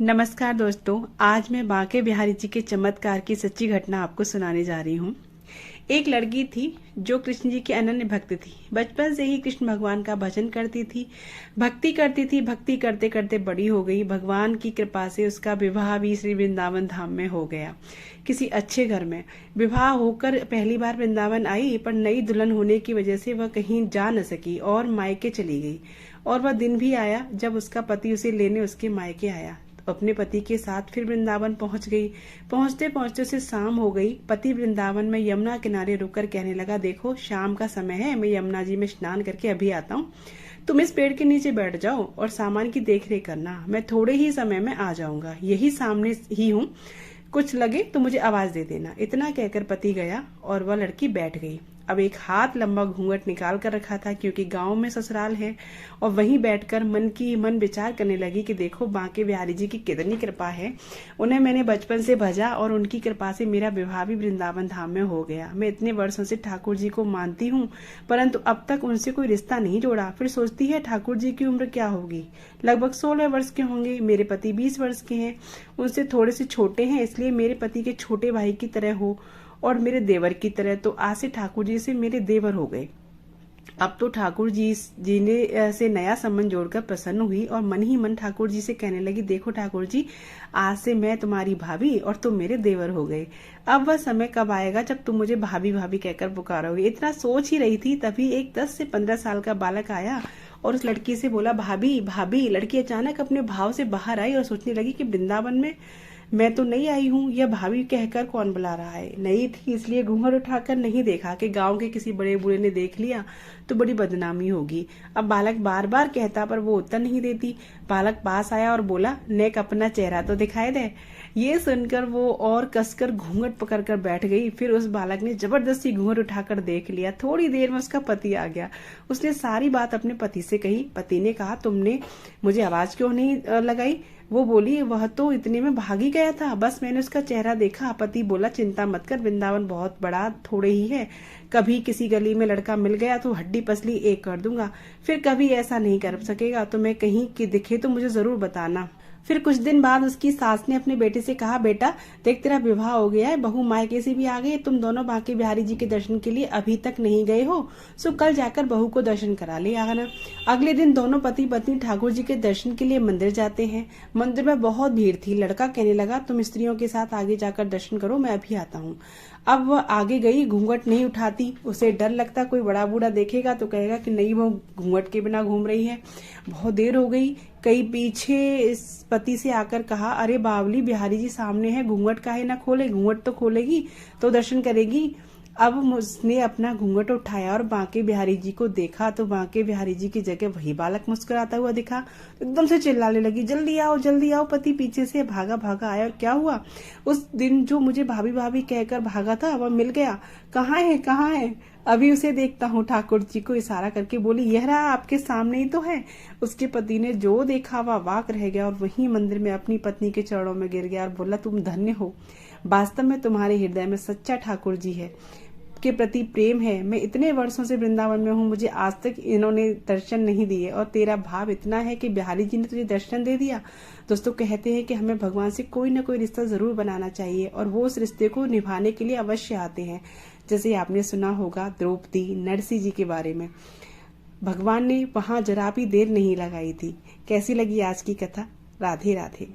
नमस्कार दोस्तों, आज मैं बांके बिहारी जी के चमत्कार की सच्ची घटना आपको सुनाने जा रही हूँ। एक लड़की थी जो कृष्ण जी की अनन्य भक्त थी। बचपन से ही कृष्ण भगवान का भजन करती थी, भक्ति करती थी। भक्ति करते करते बड़ी हो गई। भगवान की कृपा से उसका विवाह भी श्री वृंदावन धाम में हो गया, किसी अच्छे घर में। विवाह होकर पहली बार वृंदावन आई, पर नई दुल्हन होने की वजह से वह कहीं जा न सकी और मायके चली गई। और वह दिन भी आया जब उसका पति उसे लेने उसके मायके आया। अपने पति के साथ फिर वृंदावन पहुंच गई। पहुंचते पहुंचते उसे शाम हो गई। पति वृंदावन में यमुना किनारे रुककर कहने लगा, देखो शाम का समय है, मैं यमुना जी में स्नान करके अभी आता हूँ। तुम इस पेड़ के नीचे बैठ जाओ और सामान की देखरेख करना, मैं थोड़े ही समय में आ जाऊंगा, यही सामने ही हूँ, कुछ लगे तो मुझे आवाज दे देना। इतना कहकर पति गया और वह लड़की बैठ गई। अब एक हाथ लंबा घूंघट निकाल कर रखा था, क्योंकि गांव में ससुराल है। और वहीं बैठकर मन विचार करने लगी कि देखो बांके बिहारी जी की कितनी कृपा है। उन्हें मैंने बचपन से भजा और उनकी कृपा से मेरा विवाह भी वृंदावन धाम में हो गया। मैं इतने वर्षों से ठाकुर जी को मानती हूँ, परंतु अब तक उनसे कोई रिश्ता नहीं जोड़ा। फिर सोचती है ठाकुर जी की उम्र क्या होगी, लगभग 16 वर्ष के होंगे। मेरे पति 20 वर्ष के हैं, उनसे थोड़े से छोटे हैं, इसलिए मेरे पति के छोटे भाई की तरह हो और मेरे देवर की तरह। तो आज से ठाकुर जी से मेरे देवर हो गए। अब तो ठाकुर जी ने से नया संबंध जोड़कर प्रसन्न हुई और मन ही मन ठाकुर जी से कहने लगी, देखो ठाकुर जी, आज से मैं तुम्हारी भाभी और तुम मेरे देवर हो गए। अब वह समय कब आएगा जब तुम मुझे भाभी भाभी कहकर पुकारोगे। इतना सोच ही रही थी, तभी एक 10 से 15 साल का बालक आया और उस लड़की से बोला, भाभी भाभी। लड़की अचानक अपने भाव से बाहर आई और सोचने लगी कि वृंदावन में मैं तो नहीं आई हूँ, यह भाभी कहकर कौन बुला रहा है। नई थी इसलिए घूंघट उठाकर नहीं देखा कि गांव के किसी बड़े बूढ़े ने देख लिया तो बड़ी बदनामी होगी। अब बालक बार बार कहता पर वो उत्तर नहीं देती। बालक पास आया और बोला, नेक अपना चेहरा तो दिखाई दे। ये सुनकर वो और कसकर घूंघट पकड़कर बैठ गई। फिर उस बालक ने जबरदस्ती घूंघट उठाकर देख लिया। थोड़ी देर में उसका पति आ गया। उसने सारी बात अपने पति से कही। पति ने कहा, तुमने मुझे आवाज क्यों नहीं लगाई। वो बोली, वह तो इतने में भाग ही गया था, बस मैंने उसका चेहरा देखा। पति बोला, चिंता मत कर, वृंदावन बहुत बड़ा थोड़े ही है। कभी किसी गली में लड़का मिल गया तो हड्डी पसली एक कर दूंगा। फिर कभी ऐसा नहीं कर सकेगा तो मैं कहीं कि दिखे तो मुझे जरूर बताना। फिर कुछ दिन बाद उसकी सास ने अपने बेटे से कहा, बेटा देख तेरा विवाह हो गया है, बहू मायके से भी आ गई, तुम दोनों बांके बिहारी जी के दर्शन के लिए अभी तक नहीं गए हो, सो कल जाकर बहू को दर्शन करा ले आना। अगले दिन दोनों पति पत्नी ठाकुर जी के दर्शन के लिए मंदिर जाते हैं। मंदिर में बहुत भीड़ थी। लड़का कहने लगा, तुम स्त्रियों के साथ आगे जाकर दर्शन करो, मैं अभी आता हूँ। अब वह आगे गई, घूंघट नहीं उठाती। उसे डर लगता कोई बड़ा बूढ़ा देखेगा तो कहेगा कि नहीं, वो घूंघट के बिना घूम रही है। बहुत देर हो गई। कई पीछे इस पति से आकर कहा, अरे बावली, बिहारी जी सामने है, घूंघट काहे ना खोले, घूंघट तो खोलेगी तो दर्शन करेगी। अब उसने अपना घूंघट उठाया और बांके बिहारी जी को देखा तो बांके बिहारी जी की जगह वही बालक मुस्कुराता हुआ दिखा। एकदम से चिल्लाने लगी, जल्दी आओ जल्दी आओ। पति पीछे से भागा भागा आया और क्या हुआ, उस दिन जो मुझे भाभी भाभी कहकर भागा था वह मिल गया। कहाँ है कहाँ है, अभी उसे देखता हूँ। ठाकुर जी को इशारा करके बोली, यह रहा, आपके सामने ही तो है। उसके पति ने जो देखा वह वाक रह गया और वहीं मंदिर में अपनी पत्नी के चरणों में गिर गया और बोला, तुम धन्य हो, वास्तव में तुम्हारे हृदय में सच्चा ठाकुर जी है के प्रति प्रेम है। मैं इतने वर्षों से वृंदावन में हूँ, मुझे आज तक इन्होंने दर्शन नहीं दिए और तेरा भाव इतना है कि बिहारी जी ने तुझे दर्शन दे दिया। दोस्तों, कहते हैं कि हमें भगवान से कोई ना कोई रिश्ता जरूर बनाना चाहिए और वो उस रिश्ते को निभाने के लिए अवश्य आते हैं। जैसे आपने सुना होगा द्रौपदी नरसिंह जी के बारे में, भगवान ने वहां जरा भी देर नहीं लगाई थी। कैसी लगी आज की कथा। राधे राधे।